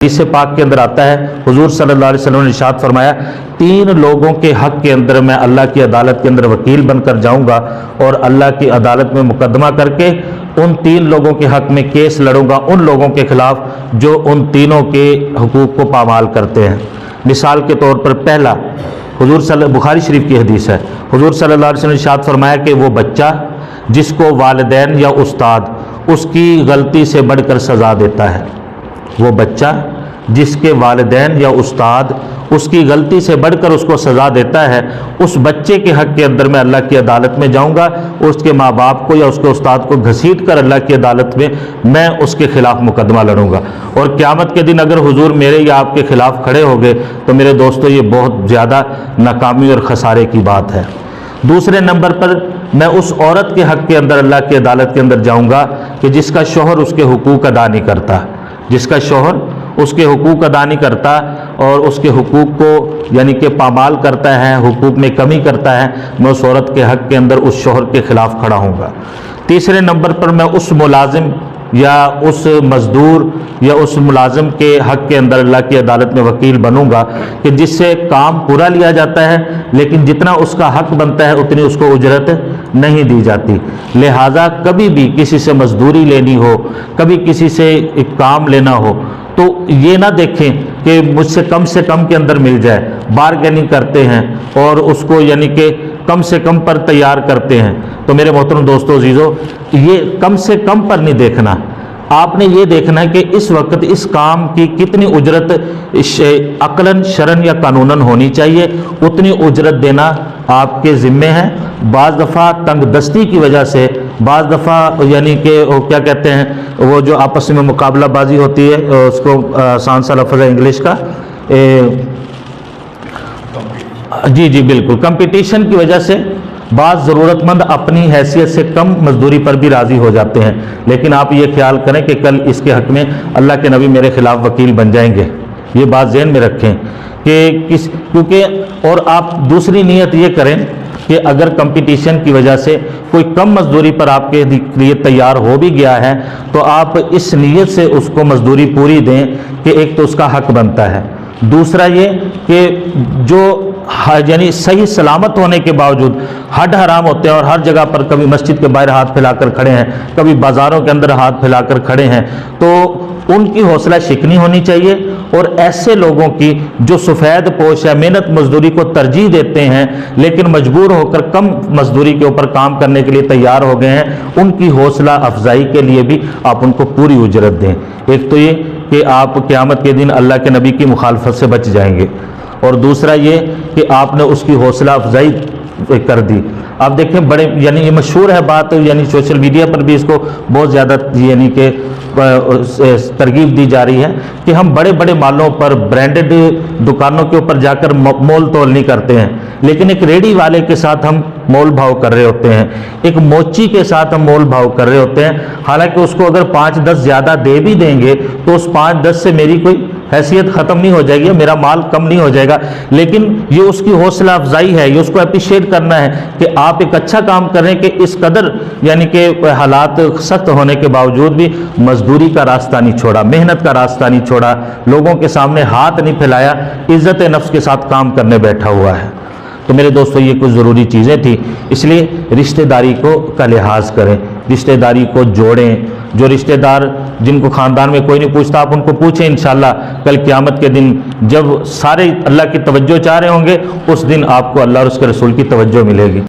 حدیث پاک کے اندر آتا ہے، حضور صلی اللہ علیہ وسلم نے ارشاد فرمایا، 3 لوگوں کے حق کے اندر میں اللہ کی عدالت کے اندر وکیل بن کر جاؤں گا اور اللہ کی عدالت میں مقدمہ کر کے ان 3 لوگوں کے حق میں کیس لڑوں گا، ان لوگوں کے خلاف جو ان تینوں کے حقوق کو پامال کرتے ہیں۔ مثال کے طور پر پہلا، بخاری شریف کی حدیث ہے، حضور صلی اللہ علیہ وسلم نے ارشاد فرمایا کہ وہ بچہ جس کو والدین یا استاد اس کی غلطی سے بڑھ کر سزا دیتا ہے، وہ بچہ جس کے والدین یا استاد اس کی غلطی سے بڑھ کر اس کو سزا دیتا ہے، اس بچے کے حق کے اندر میں اللہ کی عدالت میں جاؤں گا، اس کے ماں باپ کو یا اس کے استاد کو گھسیٹ کر اللہ کی عدالت میں اس کے خلاف مقدمہ لڑوں گا، اور قیامت کے دن اگر حضور میرے یا آپ کے خلاف کھڑے ہو گئے تو میرے دوستو یہ بہت زیادہ ناکامی اور خسارے کی بات ہے۔ دوسرے نمبر پر میں اس عورت کے حق کے اندر اللہ کی عدالت کے اندر جاؤں گا کہ جس کا شوہر اس کے حقوق ادا نہیں کرتا، جس کا شوہر اس کے حقوق ادا نہیں کرتا اور اس کے حقوق کو یعنی کہ پامال کرتا ہے، حقوق میں کمی کرتا ہے، میں اس عورت کے حق کے اندر اس شوہر کے خلاف کھڑا ہوں گا۔ تیسرے نمبر پر میں اس ملازم یا اس مزدور یا اس ملازم کے حق کے اندر اللہ کی عدالت میں وکیل بنوں گا کہ جس سے کام پورا لیا جاتا ہے لیکن جتنا اس کا حق بنتا ہے اتنی اس کو اجرت نہیں دی جاتی، لہٰذا کبھی بھی کسی سے مزدوری لینی ہو، کبھی کسی سے ایک کام لینا ہو تو یہ نہ دیکھیں کہ مجھ سے کم کے اندر مل جائے، بارگیننگ کرتے ہیں اور اس کو یعنی کہ کم سے کم پر تیار کرتے ہیں۔ تو میرے محترم دوستو عزیزو، یہ کم سے کم پر نہیں دیکھنا، آپ نے یہ دیکھنا ہے کہ اس وقت اس کام کی کتنی اجرت عقلاً شرعاً یا قانوناً ہونی چاہیے، اتنی اجرت دینا آپ کے ذمے ہے۔ بعض دفعہ تنگ دستی کی وجہ سے، بعض دفعہ یعنی کہ وہ کیا کہتے ہیں، وہ جو آپس میں مقابلہ بازی ہوتی ہے، اس کو آسان سا لفظ ہے انگلش کا، جی بالکل، کمپٹیشن کی وجہ سے بعض ضرورت مند اپنی حیثیت سے کم مزدوری پر بھی راضی ہو جاتے ہیں، لیکن آپ یہ خیال کریں کہ کل اس کے حق میں اللہ کے نبی میرے خلاف وکیل بن جائیں گے، یہ بات ذہن میں رکھیں کہ کیونکہ اور آپ دوسری نیت یہ کریں کہ اگر کمپٹیشن کی وجہ سے کوئی کم مزدوری پر آپ کے لیے تیار ہو بھی گیا ہے تو آپ اس نیت سے اس کو مزدوری پوری دیں کہ ایک تو اس کا حق بنتا ہے، دوسرا یہ کہ جو یعنی صحیح سلامت ہونے کے باوجود ہڈ حرام ہوتے ہیں اور ہر جگہ پر کبھی مسجد کے باہر ہاتھ پھیلا کر کھڑے ہیں، کبھی بازاروں کے اندر ہاتھ پھیلا کر کھڑے ہیں، تو ان کی حوصلہ شکنی ہونی چاہیے، اور ایسے لوگوں کی جو سفید پوش ہے، محنت مزدوری کو ترجیح دیتے ہیں لیکن مجبور ہو کر کم مزدوری کے اوپر کام کرنے کے لیے تیار ہو گئے ہیں، ان کی حوصلہ افزائی کے لیے بھی آپ ان کو پوری اجرت دیں۔ ایک تو یہ کہ آپ قیامت کے دن اللہ کے نبی کی مخالفت سے بچ جائیں گے، اور دوسرا یہ کہ آپ نے اس کی حوصلہ افزائی کر دی۔ آپ دیکھیں بڑے یعنی یہ مشہور ہے بات، یعنی سوشل میڈیا پر بھی اس کو بہت زیادہ یعنی کہ ترغیب دی جا رہی ہے کہ ہم بڑے بڑے مالوں پر برانڈڈ دکانوں کے اوپر جا کر مول تول نہیں کرتے ہیں، لیکن ایک ریڑھی والے کے ساتھ ہم مول بھاؤ کر رہے ہوتے ہیں، ایک موچی کے ساتھ ہم مول بھاؤ کر رہے ہوتے ہیں، حالانکہ اس کو اگر 5-10 زیادہ دے بھی دیں گے تو اس 5-10 سے میری کوئی حیثیت ختم نہیں ہو جائے گی، میرا مال کم نہیں ہو جائے گا، لیکن یہ اس کی حوصلہ افزائی ہے، یہ اس کو اپریشیٹ کرنا ہے کہ آپ ایک اچھا کام کر رہے ہیں کہ اس قدر یعنی کہ حالات سخت ہونے کے باوجود بھی مزدوری کا راستہ نہیں چھوڑا، محنت کا راستہ نہیں چھوڑا، لوگوں کے سامنے ہاتھ نہیں پھیلایا، عزت نفس کے ساتھ کام کرنے بیٹھا ہوا ہے۔ تو میرے دوستو یہ کچھ ضروری چیزیں تھیں، اس لیے رشتہ داری کا لحاظ کریں، رشتہ داری کو جوڑیں، جو رشتہ دار جن کو خاندان میں کوئی نہیں پوچھتا آپ ان کو پوچھیں، انشاءاللہ کل قیامت کے دن جب سارے اللہ کی توجہ چاہ رہے ہوں گے اس دن آپ کو اللہ اور اس کے رسول کی توجہ ملے گی۔